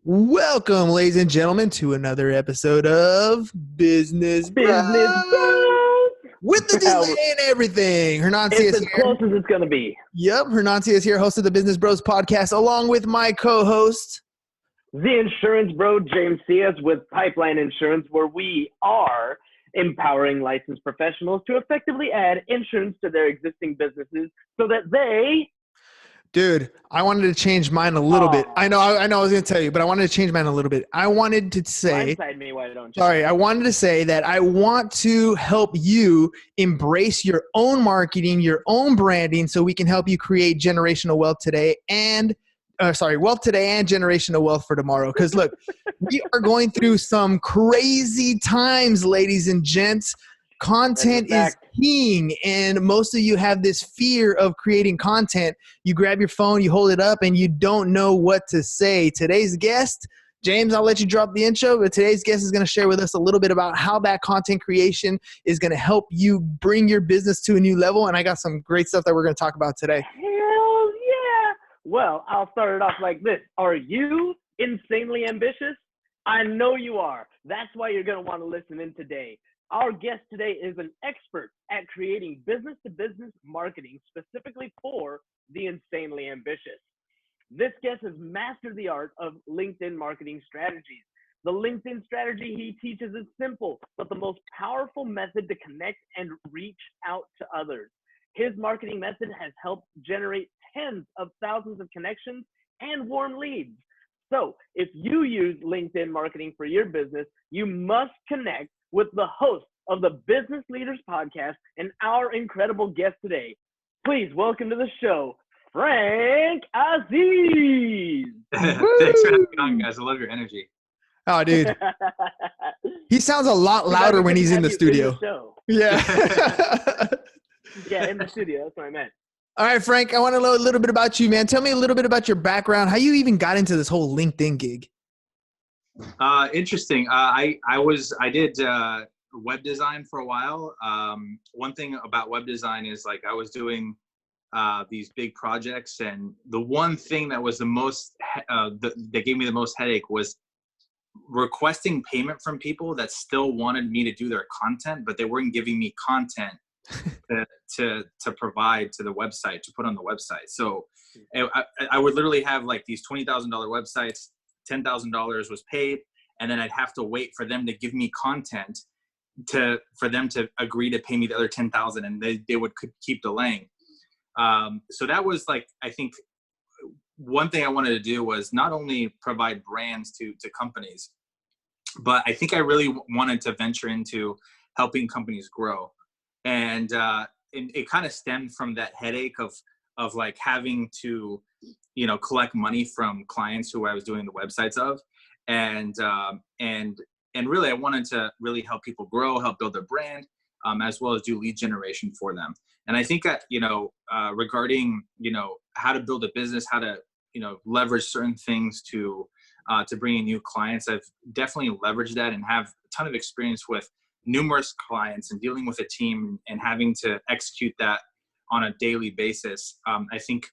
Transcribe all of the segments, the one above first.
Welcome, ladies and gentlemen, to another episode of Business Bros with the delay and everything. Hernanzi It's is as here. close as it's going to be. Yep, Hernanzi is here, host of the Business Bros podcast, along with my co-host, The insurance bro, James Cias, with Pipeline Insurance, where we are empowering licensed professionals to effectively add insurance to their existing businesses so that they... Dude, I wanted to change mine a little bit. I know I was going to tell you, but I wanted to change mine a little bit. I wanted to say, Blindside me, why don't you? sorry, I wanted to say that I want to help you embrace your own marketing, your own branding, so we can help you create generational wealth today and wealth today and generational wealth for tomorrow. Because look, we are going through some crazy times, ladies and gents. Content is king, and most of you have this fear of creating content. You grab your phone, you hold it up, and you don't know what to say. Today's guest, James, I'll let you drop the intro, but today's guest is going to share with us a little bit about how that content creation is going to help you bring your business to a new level, and I got some great stuff that we're going to talk about today. Hell yeah! Well, I'll start it off like this. Are you insanely ambitious? I know you are. That's why you're going to want to listen in today. Our guest today is an expert at creating business-to-business marketing specifically for the insanely ambitious. This guest has mastered the art of LinkedIn marketing strategies. The LinkedIn strategy he teaches is simple, but the most powerful method to connect and reach out to others. His marketing method has helped generate tens of thousands of connections and warm leads. So if you use LinkedIn marketing for your business, you must connect with the host of the Business Leaders Podcast and our incredible guest today. Please welcome to the show, Frank Aziz. Thanks for having me on, guys. I love your energy. Oh, dude. He sounds a lot louder when he's in the studio. Yeah. Yeah, in the studio. That's what I meant. All right, Frank, I want to know a little bit about you, man. Tell me a little bit about your background, how you even got into this whole LinkedIn gig. Interesting. I did web design for a while. One thing about web design is like I was doing these big projects, and the one thing that was the most that gave me the most headache was requesting payment from people that still wanted me to do their content, but they weren't giving me content to provide to the website, to put on the website. So I would literally have like these $20,000 websites, $10,000 was paid, and then I'd have to wait for them to give me content for them to agree to pay me the other 10,000, and they would keep delaying. So that was like, I think one thing I wanted to do was not only provide brands to companies, but I think I really wanted to venture into helping companies grow. And it kind of stemmed from that headache of like having to, collect money from clients who I was doing the websites of. And really I wanted to really help people grow, help build their brand, as well as do lead generation for them. And I think that, regarding, how to build a business, how to, leverage certain things to bring in new clients, I've definitely leveraged that and have a ton of experience with numerous clients and dealing with a team and having to execute that on a daily basis. I think,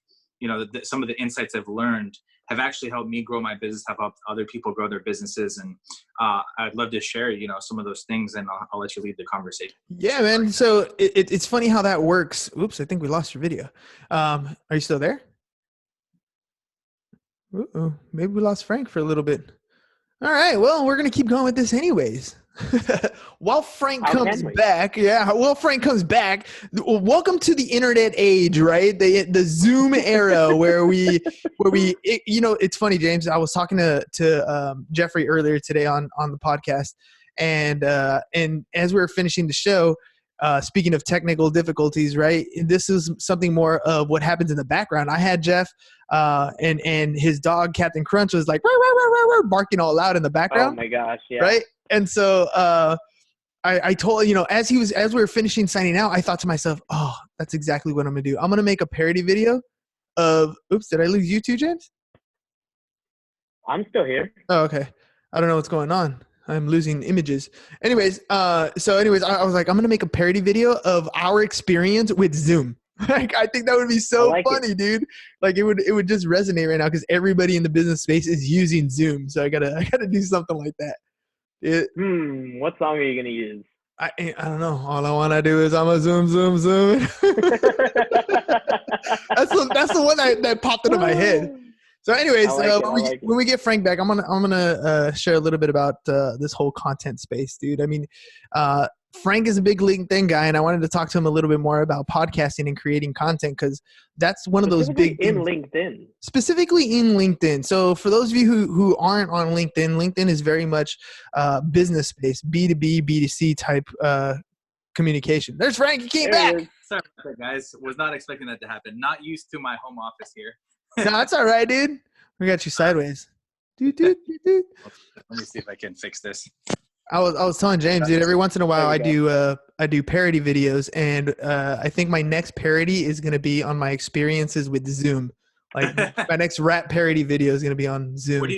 some of the insights I've learned have actually helped me grow my business, have helped other people grow their businesses. And I'd love to share, some of those things, and I'll let you lead the conversation. Yeah, man. So it's funny how that works. Oops, I think we lost your video. Are you still there? Uh-oh, maybe we lost Frank for a little bit. All right, well, we're going to keep going with this anyways. While Frank comes back, welcome to the internet age, right? The Zoom era where we, it's funny, James. I was talking to Jeffrey earlier today on the podcast, and as we were finishing the show, speaking of technical difficulties, right? This is something more of what happens in the background. I had Jeff and his dog Captain Crunch was like barking all loud in the background. Oh my gosh, yeah. Right. And so I told, as we were finishing signing out, I thought to myself, oh, that's exactly what I'm gonna do. I'm gonna make a parody video of, oops, did I lose you too, James? I'm still here. Oh, okay. I don't know what's going on. I'm losing images. Anyways, I was like, I'm going to make a parody video of our experience with Zoom. Like, I think that would be so funny, dude. Like it would just resonate right now because everybody in the business space is using Zoom. So I gotta do something like that. What song are you gonna use? I don't know. All I want to do is I'm a zoom. That's the one that popped into my head. So anyways, when we get Frank back, I'm gonna share a little bit about this whole content space, dude. I mean, Frank is a big LinkedIn guy, and I wanted to talk to him a little bit more about podcasting and creating content because that's one of those big things. LinkedIn. Specifically in LinkedIn. So for those of you who aren't on LinkedIn, LinkedIn is very much business space, B2B, B2C type communication. There's Frank. He came back. Sorry, guys. Was not expecting that to happen. Not used to my home office here. No, that's all right, dude. We got you sideways. Let me see if I can fix this. I was telling James, dude, every once in a while I do parody videos, and I think my next parody is going to be on my experiences with Zoom. Like my next rap parody video is going to be on Zoom. Where do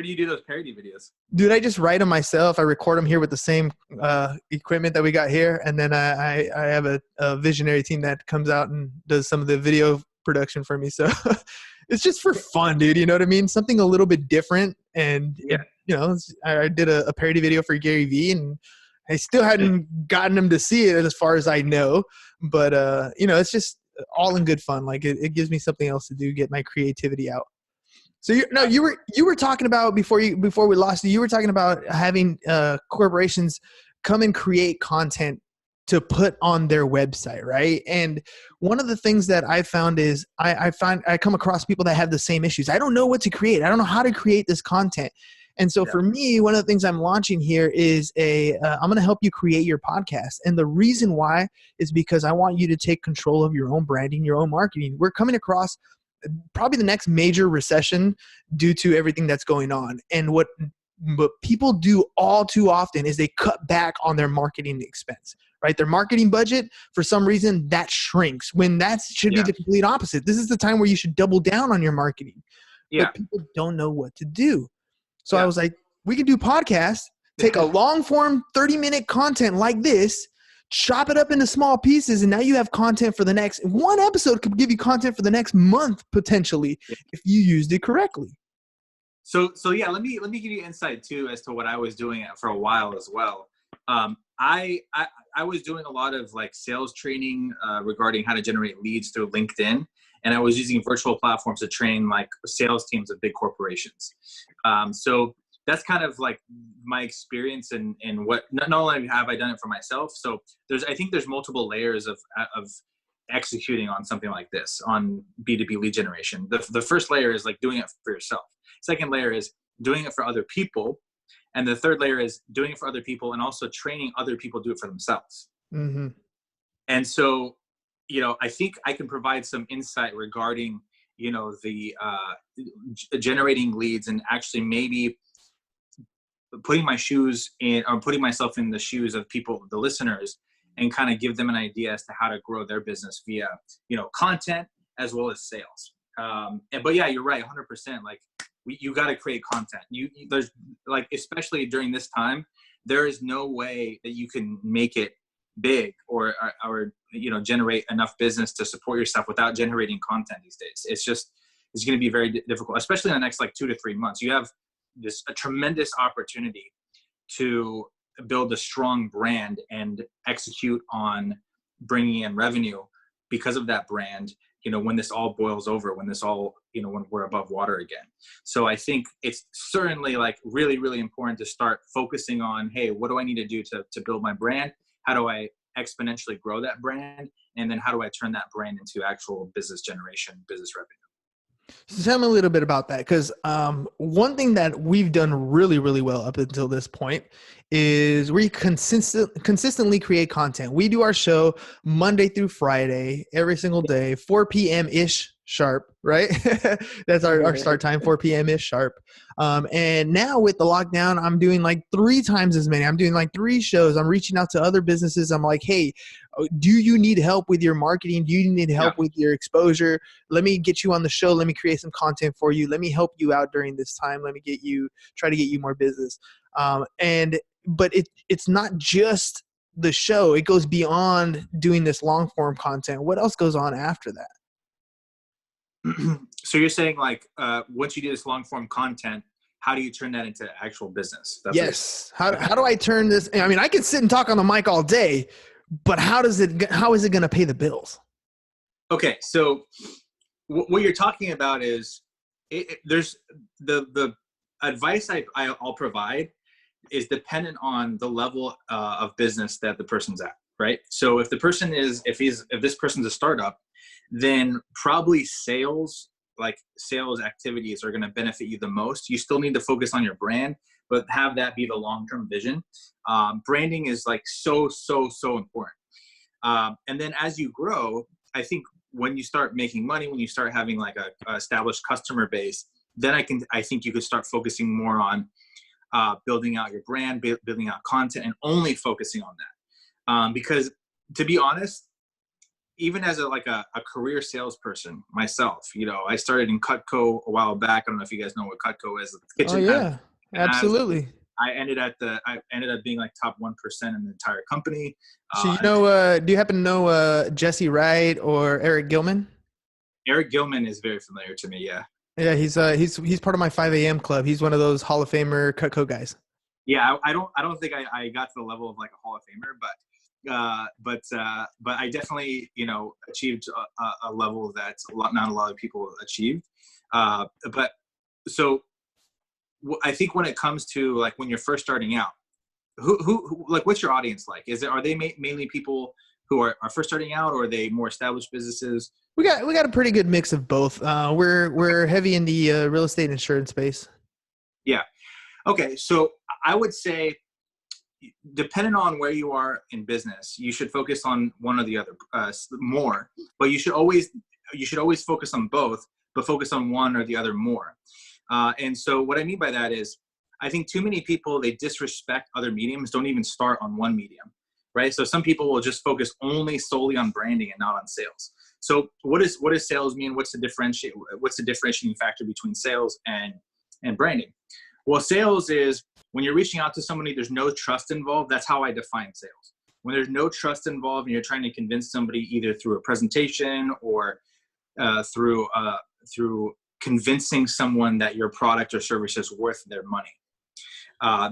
you do those parody videos? Dude, I just write them myself. I record them here with the same equipment that we got here, and then I have a visionary team that comes out and does some of the video production for me. So it's just for fun, dude. You know what I mean? Something a little bit different, and you know, I did a parody video for Gary Vee, and I still hadn't gotten him to see it as far as I know. But, you know, it's just all in good fun. Like it gives me something else to do, get my creativity out. So you were talking about before we lost you were talking about having corporations come and create content to put on their website, right? And one of the things that I found is I come across people that have the same issues. I don't know what to create. I don't know how to create this content. And so for me, one of the things I'm launching here is I'm going to help you create your podcast. And the reason why is because I want you to take control of your own branding, your own marketing. We're coming across probably the next major recession due to everything that's going on. And what people do all too often is they cut back on their marketing expense, right? Their marketing budget, for some reason, that shrinks when that should be the complete opposite. This is the time where you should double down on your marketing. Yeah. But people don't know what to do. So I was like, we could do podcasts, take a long form 30-minute content like this, chop it up into small pieces, and now you have content for the next one episode could give you content for the next month potentially if you used it correctly. So yeah, let me give you insight too as to what I was doing for a while as well. I was doing a lot of like sales training regarding how to generate leads through LinkedIn. And I was using virtual platforms to train like sales teams of big corporations. So that's kind of like my experience and what not only have I done it for myself. So I think there's multiple layers of executing on something like this on B2B lead generation. The first layer is like doing it for yourself. Second layer is doing it for other people. And the third layer is doing it for other people and also training other people to do it for themselves. Mm-hmm. And so, you know, I think I can provide some insight regarding, you know, the generating leads and actually maybe putting myself in the shoes of people, the listeners, and kind of give them an idea as to how to grow their business via, you know, content as well as sales. But yeah, you're right, 100%. Like you got to create content. There's like, especially during this time, there is no way that you can make it big or you know, generate enough business to support yourself without generating content these days. It's going to be very difficult, especially in the next like 2 to 3 months. You have a tremendous opportunity to build a strong brand and execute on bringing in revenue because of that brand, you know, when this all boils over, when we're above water again. So I think it's certainly like really, really important to start focusing on, hey, what do I need to do to build my brand? How do I exponentially grow that brand? And then how do I turn that brand into actual business generation, business revenue? So tell me a little bit about that, because one thing that we've done really, really well up until this point is we consistently create content. We do our show Monday through Friday, every single day, 4 p.m.-ish sharp, right? That's our start time, 4 p.m.-ish sharp. And now with the lockdown, I'm doing like 3 times as many. I'm doing like 3 shows. I'm reaching out to other businesses. I'm like, hey, do you need help with your marketing? Do you need help with your exposure? Let me get you on the show. Let me create some content for you. Let me help you out during this time. Let me try to get you more business. But it's not just the show. It goes beyond doing this long form content. What else goes on after that? So you're saying like, once you do this long form content, how do you turn that into actual business? Yes. How do I turn this? I mean, I can sit and talk on the mic all day, but how is it going to pay the bills? Okay. So what you're talking about is there's the advice I'll provide is dependent on the level of business that the person's at, right? So if this person's a startup, then probably sales activities are going to benefit you the most. You still need to focus on your brand, but have that be the long-term vision. Branding is like so important. And then as you grow, I think when you start making money, when you start having like a established customer base, then I think you could start focusing more on building out your brand, building out content, and only focusing on that. Because to be honest, even as a career salesperson myself, I started in Cutco a while back. I don't know if you guys know what Cutco is. Oh yeah, absolutely. I ended up being like top 1% in the entire company. So do you happen to know Jesse Wright or Eric Gilman? Eric Gilman is very familiar to me. Yeah. Yeah, he's part of my 5 a.m. club. He's one of those Hall of Famer Cutco guys. Yeah, I don't think I got to the level of like a Hall of Famer, but I definitely achieved a level that not a lot of people achieved. But so I think when it comes to like when you're first starting out, who like what's your audience like? Are they mainly people who are first starting out, or are they more established businesses? We got a pretty good mix of both. We're heavy in the real estate insurance space. Yeah. Okay. So I would say, depending on where you are in business, you should focus on one or the other more. But you should always focus on both, but focus on one or the other more. And so what I mean by that is, I think too many people, they disrespect other mediums, don't even start on one medium, right? So some people will just focus solely on branding and not on sales. So what does sales mean? What's the differentiating factor between sales and branding? Well, sales is when you're reaching out to somebody, there's no trust involved. That's how I define sales. When there's no trust involved and you're trying to convince somebody either through a presentation or through convincing someone that your product or service is worth their money,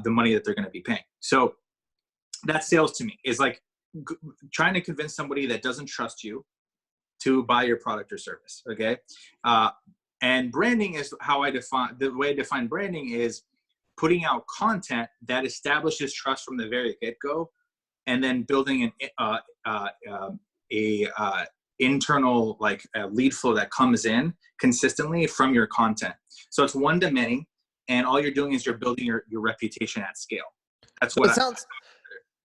the money that they're going to be paying. So that's sales to me, is like trying to convince somebody that doesn't trust you to buy your product or service. Okay. And branding is the way I define branding is putting out content that establishes trust from the very get-go, and then building a internal lead flow that comes in consistently from your content. So it's one to many, and all you're doing is you're building your reputation at scale. That's what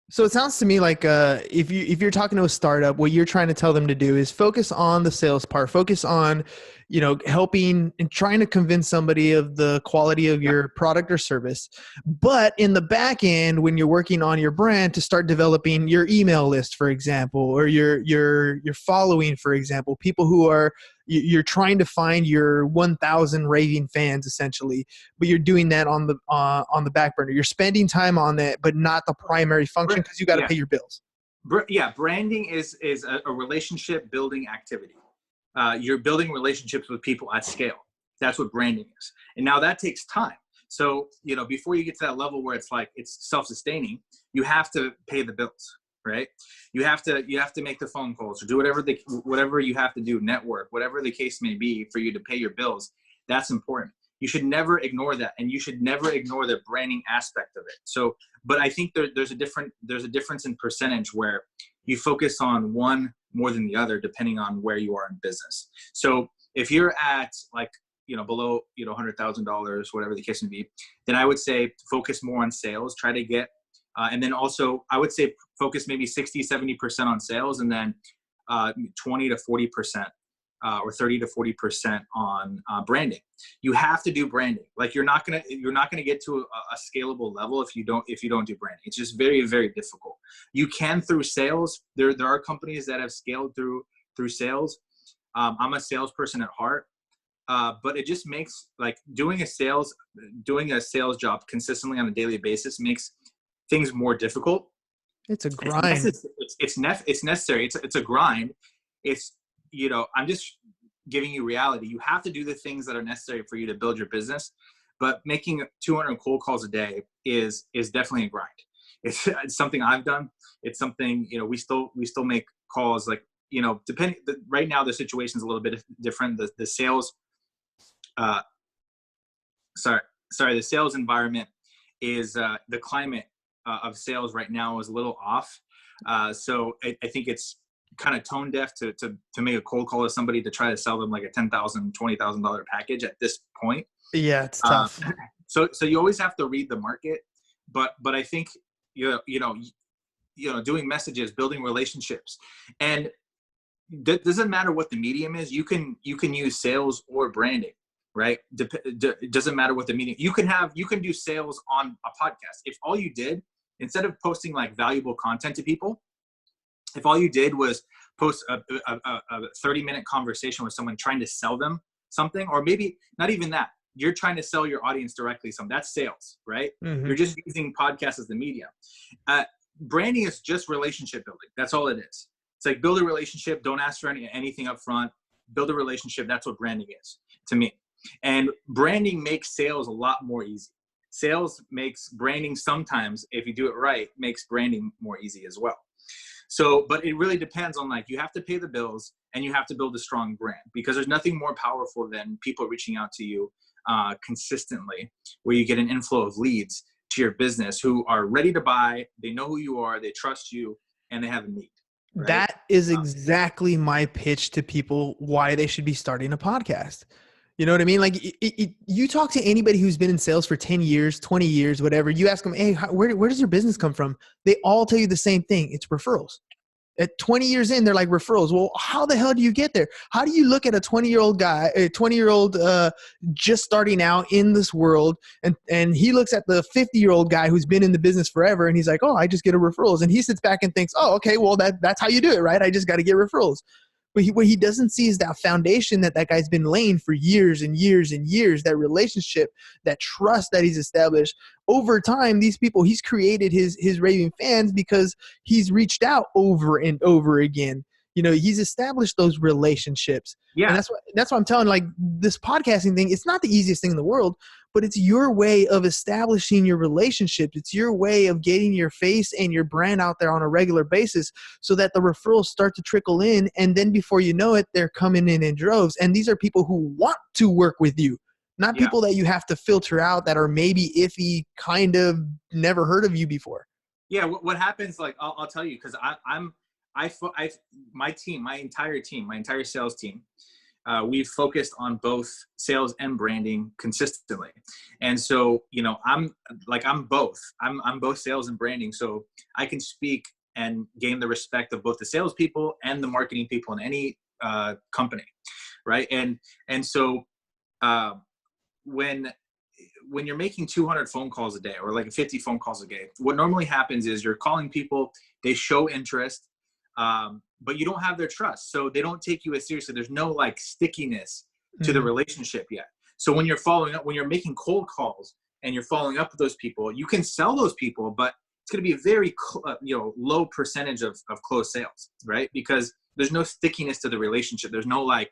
So it sounds to me like if you're talking to a startup, what you're trying to tell them to do is focus on the sales part, focus on, helping and trying to convince somebody of the quality of your product or service. But in the back end, when you're working on your brand, to start developing your email list, for example, or your following, for example, people who are, you're trying to find your 1,000 raving fans essentially, but you're doing that on the back burner. You're spending time on that, but not the primary function, because you got to pay your bills. Yeah, branding is a relationship building activity. You're building relationships with people at scale. That's what branding is. And now that takes time. So, before you get to that level where it's self-sustaining, you have to pay the bills, right? You have to make the phone calls or do whatever you have to do, network, whatever the case may be for you to pay your bills. That's important. You should never ignore that, and you should never ignore the branding aspect of it. So, but I think there's a difference in percentage where you focus on one more than the other, depending on where you are in business. So if you're at below $100,000, whatever the case may be, then I would say focus more on sales. Try to get, and then also I would say focus maybe 60-70% on sales, and then 20 to 40%. Or 30 to 40% on branding. You have to do branding. Like you're not gonna get to a scalable level if you don't do branding. It's just very, very difficult. You can through sales. There are companies that have scaled through sales. I'm a salesperson at heart, but it just makes doing a sales job consistently on a daily basis makes things more difficult. It's a grind. It's necessary. It's a grind. It's, I'm just giving you reality. You have to do the things that are necessary for you to build your business, but making 200 cold calls a day is definitely a grind. It's something I've done. It's something, we still make calls, like, depending, right now the situation is a little bit different. The sales, the sales environment is, the climate of sales right now is a little off. So I think it's kind of tone deaf to make a cold call to somebody to try to sell them like a $10,000, $20,000 package at this point. Yeah, it's tough. So you always have to read the market, but I think, doing messages, building relationships, and doesn't matter what the medium is. You can use sales or branding, right? It doesn't matter what the medium. You can do sales on a podcast. If all you did, instead of posting like valuable content to people, if all you did was post a 30-minute conversation with someone trying to sell them something, or maybe not even that, you're trying to sell your audience directly something, that's sales, right? Mm-hmm. You're just using podcasts as the medium. Branding is just relationship building. That's all it is. It's like, build a relationship. Don't ask for anything up front. Build a relationship. That's what branding is to me. And branding makes sales a lot more easy. Sales makes branding sometimes, if you do it right, makes branding more easy as well. So, but it really depends on, like, you have to pay the bills and you have to build a strong brand, because there's nothing more powerful than people reaching out to you consistently, where you get an inflow of leads to your business who are ready to buy. They know who you are, they trust you, and they have a need. Right? That is exactly my pitch to people, why they should be starting a podcast. You know what I mean? Like, you talk to anybody who's been in sales for 10 years, 20 years, whatever. You ask them, hey, where does your business come from? They all tell you the same thing. It's referrals. At 20 years in, they're like, referrals. Well, how the hell do you get there? How do you look at a 20-year-old guy, just starting out in this world, and he looks at the 50-year-old guy who's been in the business forever, and he's like, oh, I just get a referrals. And he sits back and thinks, oh, okay, well, that's how you do it, right? I just got to get referrals. But what he doesn't see is that foundation that guy's been laying for years and years and years, that relationship, that trust that he's established. Over time, these people, he's created his raving fans because he's reached out over and over again. He's established those relationships. Yeah. And that's what I'm telling, like, this podcasting thing, it's not the easiest thing in the world, but it's your way of establishing your relationships. It's your way of getting your face and your brand out there on a regular basis, so that the referrals start to trickle in. And then before you know it, they're coming in droves. And these are people who want to work with you, not people that you have to filter out, that are maybe iffy, kind of never heard of you before. Yeah. What happens, like, I'll tell you, because my team, my entire sales team, we've focused on both sales and branding consistently. And so, I'm both. I'm both sales and branding. So I can speak and gain the respect of both the salespeople and the marketing people in any company, right? And so when you're making 200 phone calls a day, or like 50 phone calls a day, what normally happens is you're calling people, they show interest, but you don't have their trust. So they don't take you as seriously. There's no like stickiness to the relationship yet. So when you're following up, when you're making cold calls and you're following up with those people, you can sell those people, but it's going to be a very, low percentage of closed sales, right? Because there's no stickiness to the relationship. There's no like,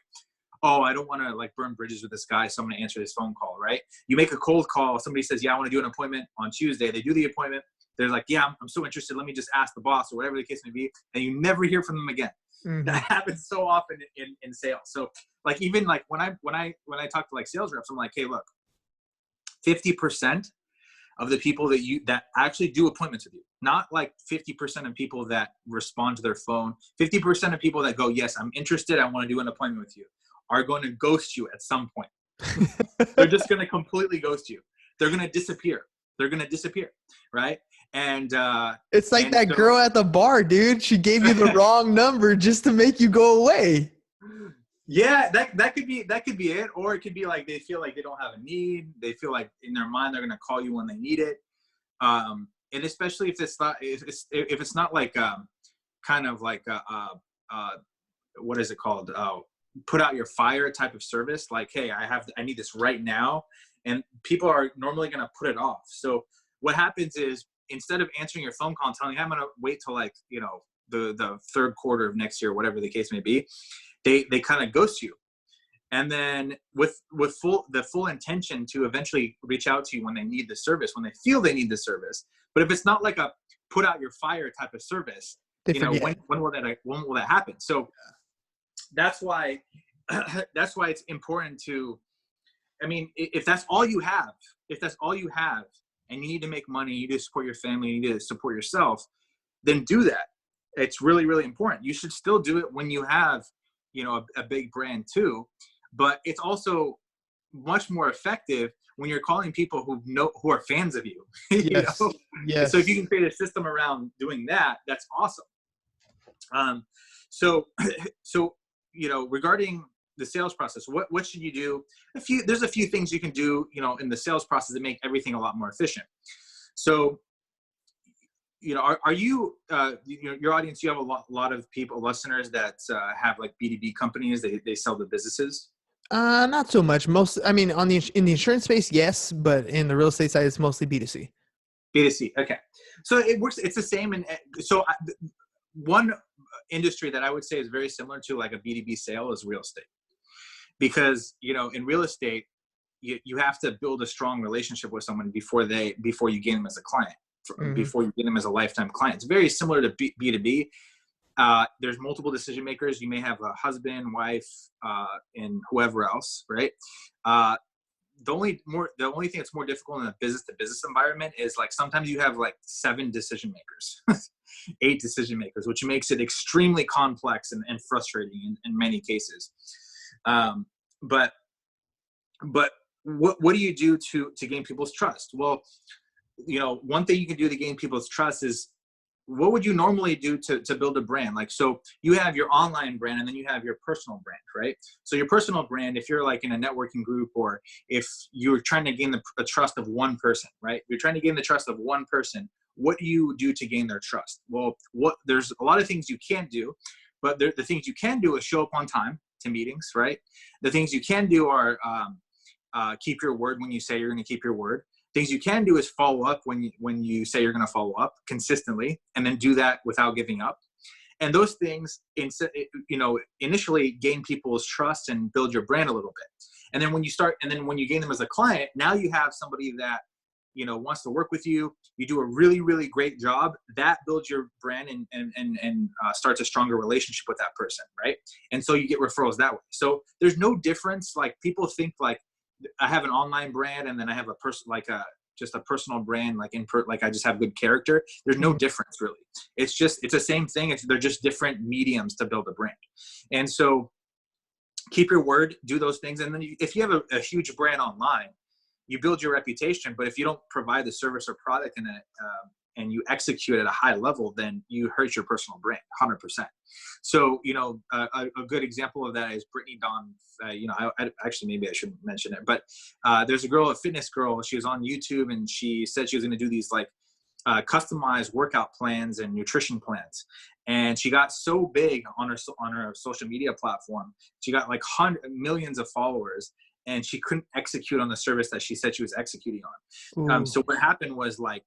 oh, I don't want to like burn bridges with this guy, so I'm going to answer this phone call, right? You make a cold call. Somebody says, yeah, I want to do an appointment on Tuesday. They do the appointment. They're like, yeah, I'm so interested. Let me just ask the boss, or whatever the case may be. And you never hear from them again. Mm-hmm. That happens so often in sales. So like, even like when I talk to like sales reps, I'm like, hey, look, 50% of the people that actually do appointments with you, not like 50% of people that respond to their phone, 50% of people that go, yes, I'm interested, I want to do an appointment with you, are going to ghost you at some point. They're just going to completely ghost you. They're going to disappear. Right? And it's like that girl at the bar, dude. She gave you the wrong number just to make you go away. Yeah, that could be it. Or it could be like they feel like they don't have a need. They feel like in their mind they're going to call you when they need it. And especially if it's not like kind of like what is it called? Put out your fire type of service. Like, hey, I need this right now. And people are normally going to put it off. So what happens is instead of answering your phone call and telling you, I'm going to wait till like, you know, the third quarter of next year, whatever the case may be, they kind of ghost you. And then with the full intention to eventually reach out to you when they need the service, when they feel they need the service. But if it's not like a put out your fire type of service, They you know, forget. when will that happen? So that's why it's important to, I mean, if that's all you have, and you need to make money, you need to support your family, you need to support yourself, then do that. It's really, really important. You should still do it when you have, you know, a big brand too, but it's also much more effective when you're calling people who are fans of you. Yes. You know? Yes. So if you can create a system around doing that, that's awesome. So, you know, regarding the sales process, what should you do? There's a few things you can do, you know, in the sales process to make everything a lot more efficient. So, you know, are you, you know, your audience, you have a lot of people, listeners that have like B2B companies, they sell to businesses? Not so much. I mean, in the insurance space, yes, but in the real estate side, it's mostly B2C. B2C. Okay. So it works. It's the same. And so one industry that I would say is very similar to like a B2B sale is real estate, because, you know, in real estate, you have to build a strong relationship with someone before you gain them as a client, before you get them as a lifetime client. It's very similar to B2B. There's multiple decision makers. You may have a husband, wife, and whoever else, right? The only thing that's more difficult in a business to business environment is like sometimes you have like 7 decision makers, 8 decision makers, which makes it extremely complex and frustrating in many cases. But what do you do to gain people's trust? Well, you know, one thing you can do to gain people's trust is, what would you normally do to build a brand? Like, so you have your online brand and then you have your personal brand, right? So your personal brand, if you're like in a networking group, or if you're trying to gain the trust of one person, right? You're trying to gain the trust of one person. What do you do to gain their trust? Well, there's a lot of things you can't do, but the things you can do is show up on time to meetings, right? The things you can do are keep your word when you say you're going to keep your word. Things you can do is follow up when you say you're going to follow up consistently, and then do that without giving up. And those things, you know, initially gain people's trust and build your brand a little bit. And then when you gain them as a client, now you have somebody that, you know, wants to work with you. You do a really, really great job. That builds your brand and starts a stronger relationship with that person, right? And so you get referrals that way. So there's no difference. Like, people think like, I have an online brand and then I have just a personal brand, like I just have good character. There's no difference really. It's the same thing. They're just different mediums to build a brand. And so keep your word, do those things. And then if you have a huge brand online, you build your reputation, but if you don't provide the service or product in it, and you execute at a high level, then you hurt your personal brand 100%. So, you know, a good example of that is Brittany Dawn. You know, I actually, maybe I shouldn't mention it, but there's a fitness girl. She was on YouTube and she said she was going to do these like customized workout plans and nutrition plans. And she got so big on her social media platform. She got like millions of followers, and she couldn't execute on the service that she said she was executing on. So what happened was like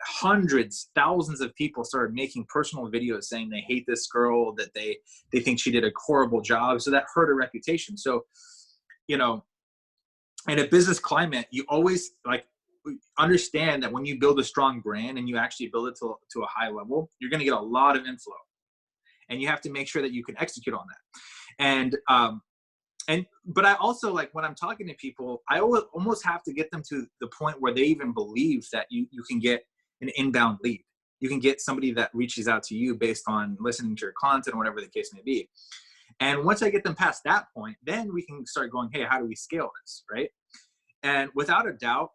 hundreds, thousands of people started making personal videos saying they hate this girl, that they think she did a horrible job. So that hurt her reputation. So, you know, in a business climate, you always like understand that when you build a strong brand and you actually build it to a high level, you're going to get a lot of inflow, and you have to make sure that you can execute on that. But I also, like, when I'm talking to people, I almost have to get them to the point where they even believe that you can get an inbound lead. You can get somebody that reaches out to you based on listening to your content or whatever the case may be. And once I get them past that point, then we can start going, hey, how do we scale this, right? And without a doubt,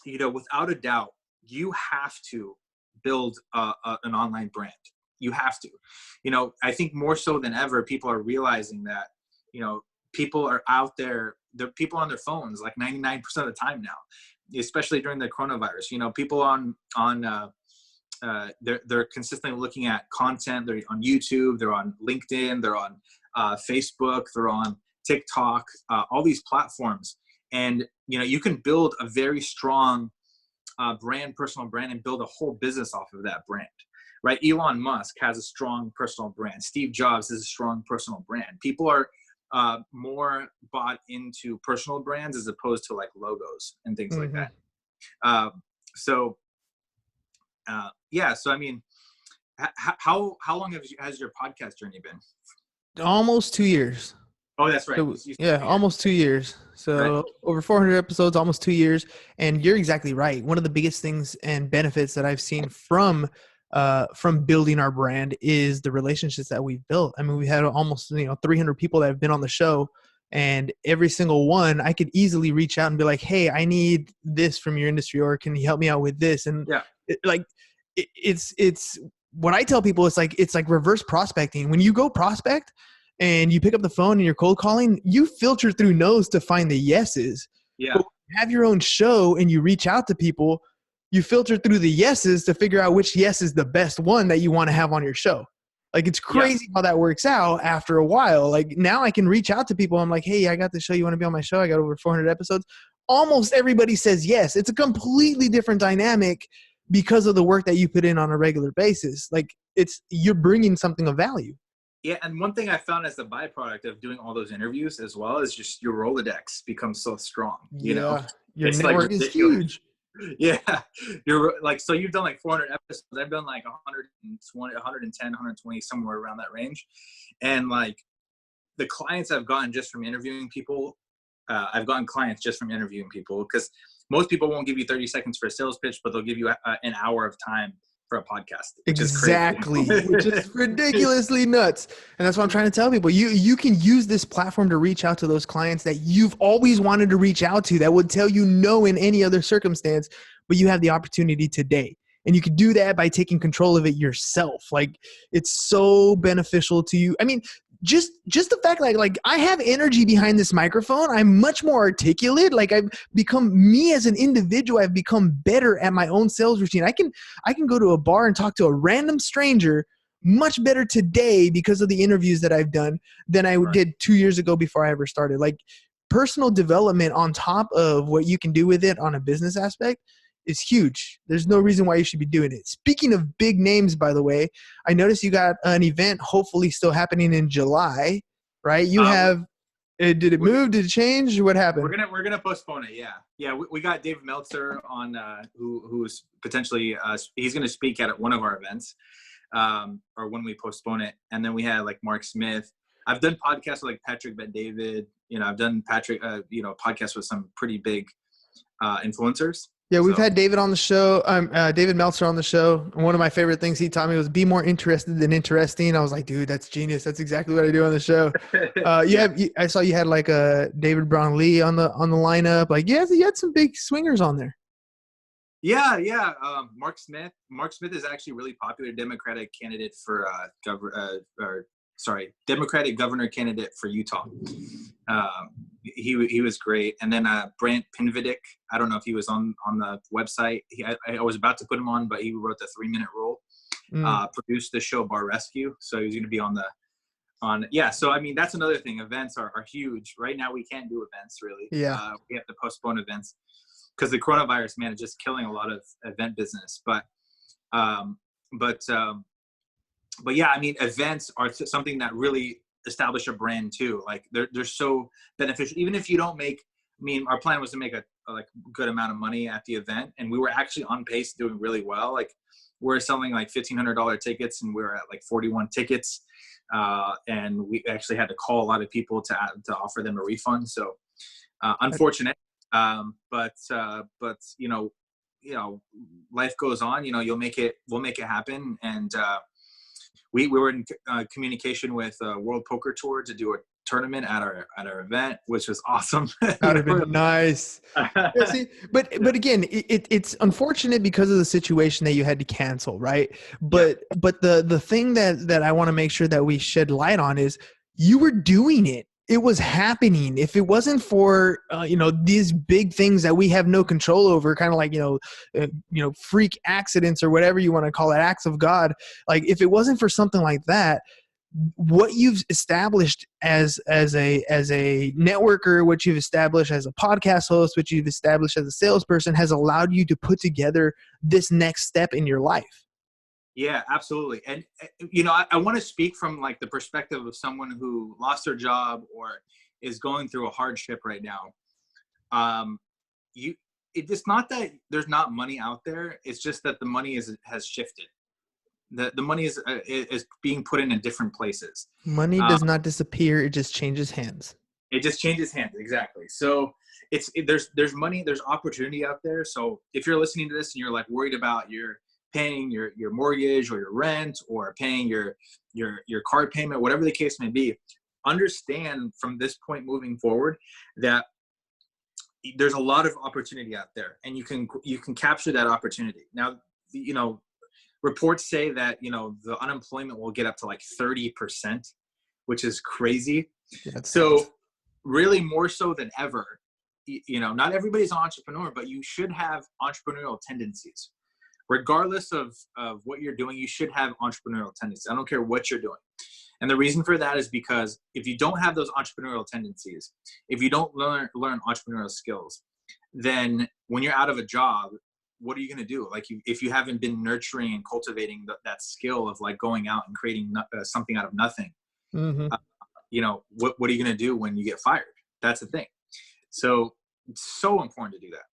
you have to build an online brand. You have to. You know, I think more so than ever, people are realizing that, you know, people are out there, they're people on their phones like 99% of the time now, especially during the coronavirus. You know, people they're consistently looking at content. They're on YouTube, they're on LinkedIn, they're on Facebook, they're on TikTok, all these platforms. And, you know, you can build a very strong personal brand, and build a whole business off of that brand, right? Elon Musk has a strong personal brand. Steve Jobs has a strong personal brand. People are more bought into personal brands as opposed to like logos and things like that. So I mean, how long has your podcast journey been? Almost 2 years. Oh, that's right. Yeah, almost 2 years. So over 400 episodes, almost 2 years. And you're exactly right. One of the biggest things and benefits that I've seen from building our brand is the relationships that we've built. I mean, we had almost 300 people that have been on the show, and every single one I could easily reach out and be like, hey, I need this from your industry, or can you help me out with this? And it's what I tell people. It's like reverse prospecting. When you go prospect and you pick up the phone and you're cold calling, you filter through no's to find the yeses. Yeah. But when you have your own show and you reach out to people, you filter through the yeses to figure out which yes is the best one that you want to have on your show. Like, it's crazy how that works out after a while. Like, now I can reach out to people. I'm like, hey, I got this show. You want to be on my show? I got over 400 episodes. Almost everybody says yes. It's a completely different dynamic because of the work that you put in on a regular basis. Like, you're bringing something of value. Yeah, and one thing I found as the byproduct of doing all those interviews as well is just your Rolodex becomes so strong. You know, your network is huge. Yeah, you're like, so you've done like 400 episodes. I've done like 120, 110, 120, somewhere around that range. And like the clients I've gotten just from interviewing people, I've gotten clients just from interviewing people, because most people won't give you 30 seconds for a sales pitch, but they'll give you an hour of time for a podcast. Exactly. Which is ridiculously nuts. And that's what I'm trying to tell people. You can use this platform to reach out to those clients that you've always wanted to reach out to, that would tell you no in any other circumstance, but you have the opportunity today. And you can do that by taking control of it yourself. Like, it's so beneficial to you. I mean, just the fact like I have energy behind this microphone. I'm much more articulate. Like, I've become, me as an individual, I've become better at my own sales routine. I can go to a bar and talk to a random stranger much better today because of the interviews that I've done than I did 2 years ago before I ever started. Like, personal development on top of what you can do with it on a business aspect is huge. There's no reason why you should be doing it. Speaking of big names, by the way, I noticed you got an event hopefully still happening in July, right? You have, did it move? Did it change? What happened? We're gonna postpone it. Yeah. We got Dave Meltzer on, who's potentially, he's going to speak at one of our events, or when we postpone it. And then we had like Mark Smith. I've done podcasts with like Patrick Bet-David. I've done podcasts with some pretty big influencers. Yeah, we've had David on the show. David Meltzer on the show. And one of my favorite things he taught me was be more interested than interesting. I was like, dude, that's genius. That's exactly what I do on the show. I saw you had like a David Brownlee on the lineup. Like, you had some big swingers on there. Yeah. Mark Smith. Mark Smith is actually really popular Democratic candidate for Democratic governor candidate for Utah. He was great. And then Brant Pinvidic, I don't know if he was on the website. I was about to put him on, but he wrote the 3-minute rule, produced the show Bar Rescue. So he's going to be so I mean, that's another thing. Events are huge. Right now we can't do events really. Yeah. We have to postpone events because the coronavirus, man, is just killing a lot of event business. But yeah, I mean, events are something that really establish a brand too. Like they're so beneficial. Even if you don't make, I mean, our plan was to make a good amount of money at the event, and we were actually on pace doing really well. Like we're selling like $1,500 tickets, and we were at like 41 tickets. And we actually had to call a lot of people to offer them a refund. So unfortunate. But life goes on. We'll make it happen. And we were in communication with World Poker Tour to do a tournament at our event, which was awesome. That would have been nice. But again, it's unfortunate because of the situation that you had to cancel, right? But the thing that I want to make sure that we shed light on is you were doing it. It was happening. If it wasn't for these big things that we have no control over, kind of like freak accidents or whatever you want to call it, acts of God. Like if it wasn't for something like that, what you've established as a networker, what you've established as a podcast host, what you've established as a salesperson has allowed you to put together this next step in your life. Yeah, absolutely. And I want to speak from like the perspective of someone who lost their job or is going through a hardship right now. It's not that there's not money out there. It's just that the money has shifted. The money is being put in different places. Money does not disappear. It just changes hands. It just changes hands. Exactly. So there's money, there's opportunity out there. So if you're listening to this and you're like worried about your paying your mortgage or your rent or paying your car payment, whatever the case may be, understand from this point moving forward that there's a lot of opportunity out there, and you can capture that opportunity. Now, reports say that, the unemployment will get up to like 30%, which is crazy. So really more so than ever, not everybody's an entrepreneur, but you should have entrepreneurial tendencies. Regardless of what you're doing, you should have entrepreneurial tendencies. I don't care what you're doing. And the reason for that is because if you don't have those entrepreneurial tendencies, if you don't learn entrepreneurial skills, then when you're out of a job, what are you going to do? Like if you haven't been nurturing and cultivating that skill of like going out and creating something out of nothing, mm-hmm. What are you going to do when you get fired? That's the thing. So it's so important to do that.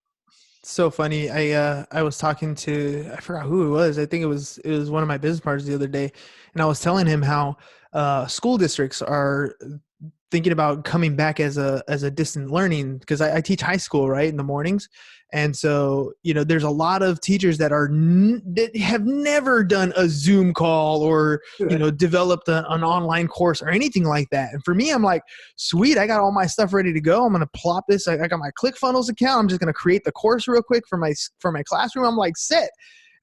So funny. I was talking to, I forgot who it was. I think it was one of my business partners the other day, and I was telling him how school districts are thinking about coming back as a distant learning, because I teach high school, right, in the mornings. And so, there's a lot of teachers that that have never done a Zoom call or, developed an online course or anything like that. And for me, I'm like, sweet, I got all my stuff ready to go. I'm going to plop this. I got my ClickFunnels account. I'm just going to create the course real quick for my classroom. I'm like, set.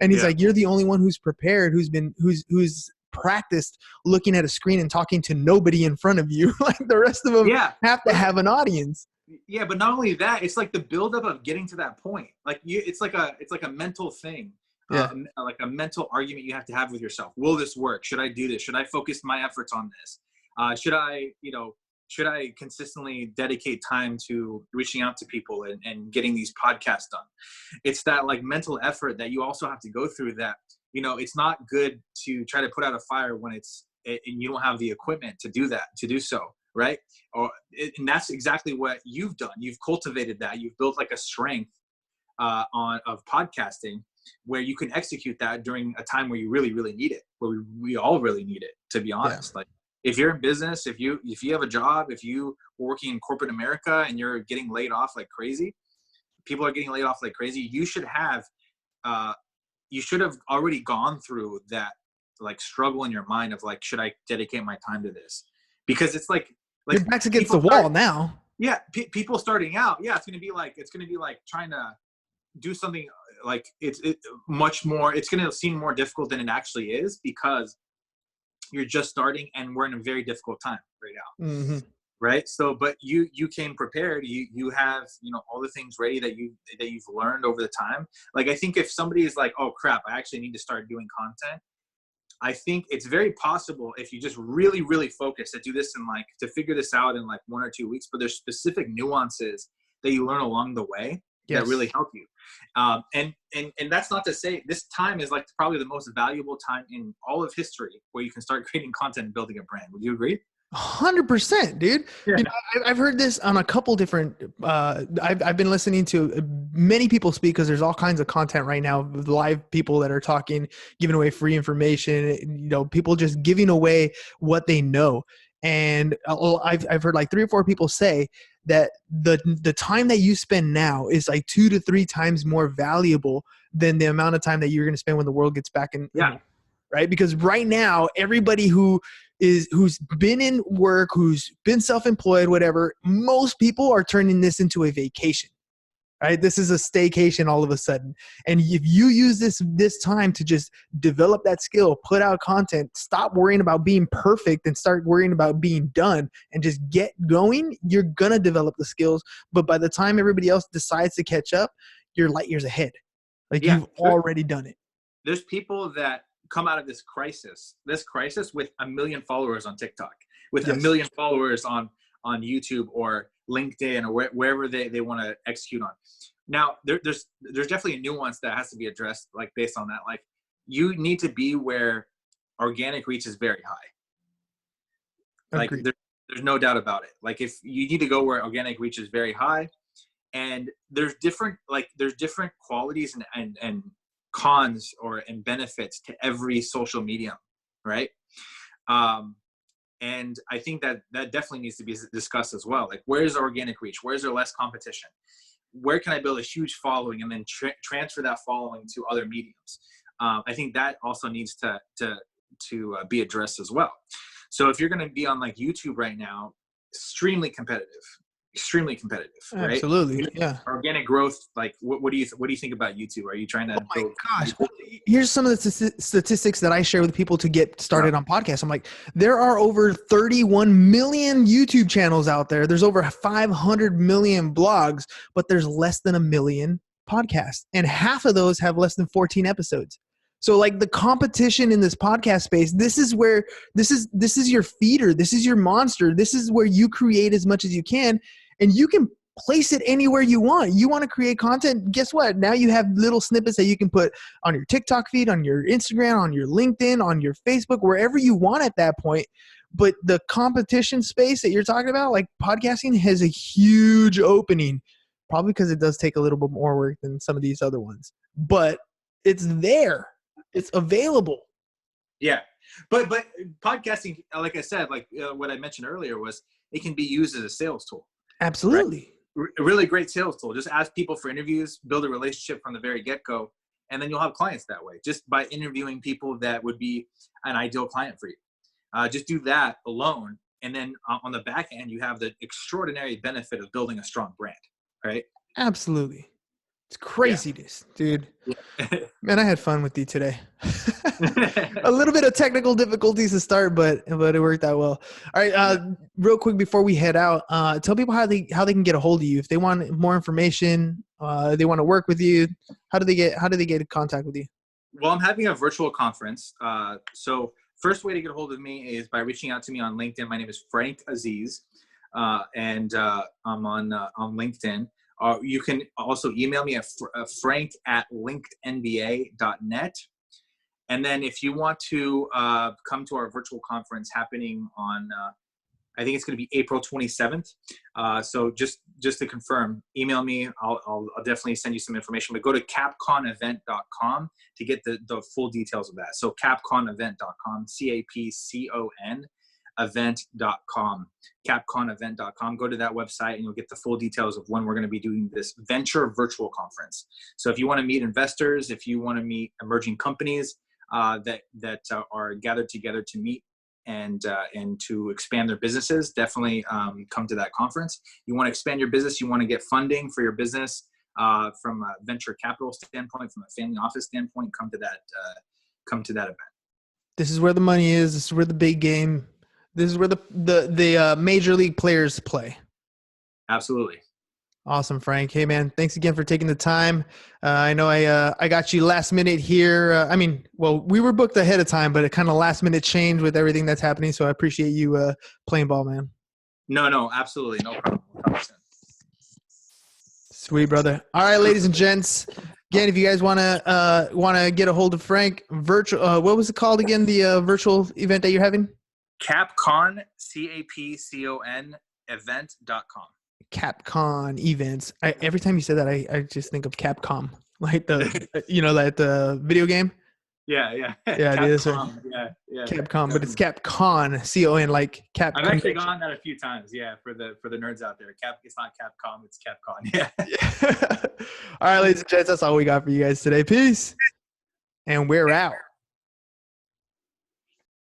And he's like, you're the only one who's prepared, who's practiced looking at a screen and talking to nobody in front of you. Like the rest of them have to have an audience. Yeah, but not only that, it's like the buildup of getting to that point. Like it's like a mental thing, like a mental argument you have to have with yourself. Will this work? Should I do this? Should I focus my efforts on this? Should I consistently dedicate time to reaching out to people and getting these podcasts done? It's that like mental effort that you also have to go through. That it's not good to try to put out a fire when and you don't have the equipment to do so. Right. And that's exactly what you've done. You've cultivated that. You've built like a strength of podcasting where you can execute that during a time where you really, really need it, where we all really need it, to be honest. Like if you're in business, if you have a job, if you are working in corporate America and you're getting laid off like crazy, people are getting laid off like crazy. You should have already gone through that like struggle in your mind of like, should I dedicate my time to this? Because it's like your back's against the wall now. Yeah, people starting out. Yeah, it's gonna be like trying to do something like it's much more. It's gonna seem more difficult than it actually is because you're just starting, and we're in a very difficult time right now. Mm-hmm. Right. So, but you came prepared. You have all the things ready that you've learned over the time. Like I think if somebody is like, oh crap, I actually need to start doing content. I think it's very possible if you just really, really focus to do this to figure this out in like 1 or 2 weeks, but there's specific nuances that you learn along the way that really help you. And that's not to say this time is like probably the most valuable time in all of history where you can start creating content and building a brand. Would you agree? 100%, dude. Yeah. I've heard this on a couple different, I've been listening to many people speak because there's all kinds of content right now with live people that are talking, giving away free information, people just giving away what they know. And I've heard like 3 or 4 people say that the time that you spend now is like 2 to 3 times more valuable than the amount of time that you're going to spend when the world gets back in. Right. Because right now, everybody who's been in work, who's been self-employed, whatever, most people are turning this into a vacation. Right. This is a staycation all of a sudden. And if you use this time to just develop that skill, put out content, stop worrying about being perfect and start worrying about being done and just get going, you're going to develop the skills. But by the time everybody else decides to catch up, you're light years ahead. Like you've already done it. There's people that come out of this crisis with 1 million followers on TikTok, with Yes. 1 million followers on YouTube or LinkedIn or wherever they want to execute on. Now, there's definitely a nuance that has to be addressed, like based on that. Like, you need to be where organic reach is very high. Like, there's no doubt about it. Like, if you need to go where organic reach is very high, and there's different qualities and cons and benefits to every social medium, right? And I think that definitely needs to be discussed as well. Like, where's organic reach? Where's there less competition? Where can I build a huge following and then transfer that following to other mediums? I think that also needs to be addressed as well. So if you're going to be on like YouTube right now, extremely competitive, right? Absolutely. Yeah. Organic growth. Like, what do you think about YouTube? Are you trying to? Oh my gosh. Well, here's some of the statistics that I share with people to get started on podcasts. I'm like, there are over 31 million YouTube channels out there. There's over 500 million blogs, but there's less than 1 million podcasts. And half of those have less than 14 episodes. So like the competition in this podcast space, this is your feeder. This is your monster. This is where you create as much as you can, and you can place it anywhere you want. You want to create content. Guess what? Now you have little snippets that you can put on your TikTok feed, on your Instagram, on your LinkedIn, on your Facebook, wherever you want at that point. But the competition space that you're talking about, like podcasting, has a huge opening, probably because it does take a little bit more work than some of these other ones, but it's there. It's available. Yeah. But podcasting, like I said, like what I mentioned earlier, was it can be used as a sales tool. Absolutely. Right? A really great sales tool. Just ask people for interviews, build a relationship from the very get-go, and then you'll have clients that way, just by interviewing people that would be an ideal client for you. Just do that alone. And then on the back end, you have the extraordinary benefit of building a strong brand, right? Absolutely. It's craziness, dude. Man, I had fun with you today. A little bit of technical difficulties to start, but it worked out well. All right, real quick before we head out, tell people how they can get a hold of you if they want more information. They want to work with you. How do they get in contact with you? Well, I'm having a virtual conference. So first way to get a hold of me is by reaching out to me on LinkedIn. My name is Frank Aziz, and I'm on LinkedIn. You can also email me at frank@linkednba.net. And then if you want to come to our virtual conference happening on, I think it's going to be April 27th. So just to confirm, email me. I'll definitely send you some information. But go to capconevent.com to get the full details of that. So capconevent.com, CAPCON event.com, capconevent.com. Go to that website and you'll get the full details of when we're going to be doing this venture virtual conference. So if you want to meet investors, if you want to meet emerging companies that are gathered together to meet and to expand their businesses, definitely come to that conference. You want to expand your business, you want to get funding for your business from a venture capital standpoint, from a family office standpoint, come to that event. This is where the money is. This is where the big game. This is where the major league players play. Absolutely. Awesome, Frank. Hey, man, thanks again for taking the time. I know I got you last minute here. We were booked ahead of time, but it kind of last minute changed with everything that's happening. So I appreciate you playing ball, man. No, absolutely. No problem. 100%. Sweet, brother. All right, ladies and gents. Again, if you guys want to get a hold of Frank, virtual, what was it called again? The virtual event that you're having? Capcon, CAPCON event.com. Capcon events. Every time you said that, I just think of Capcom, like the video game. Yeah. Capcom, yeah. Capcom, but it's Capcon, CON, like Cap. I've actually gone that a few times. Yeah, for the nerds out there, it's not Capcom, it's Capcon. Yeah. All right, ladies and gents, that's all we got for you guys today. Peace, and we're out.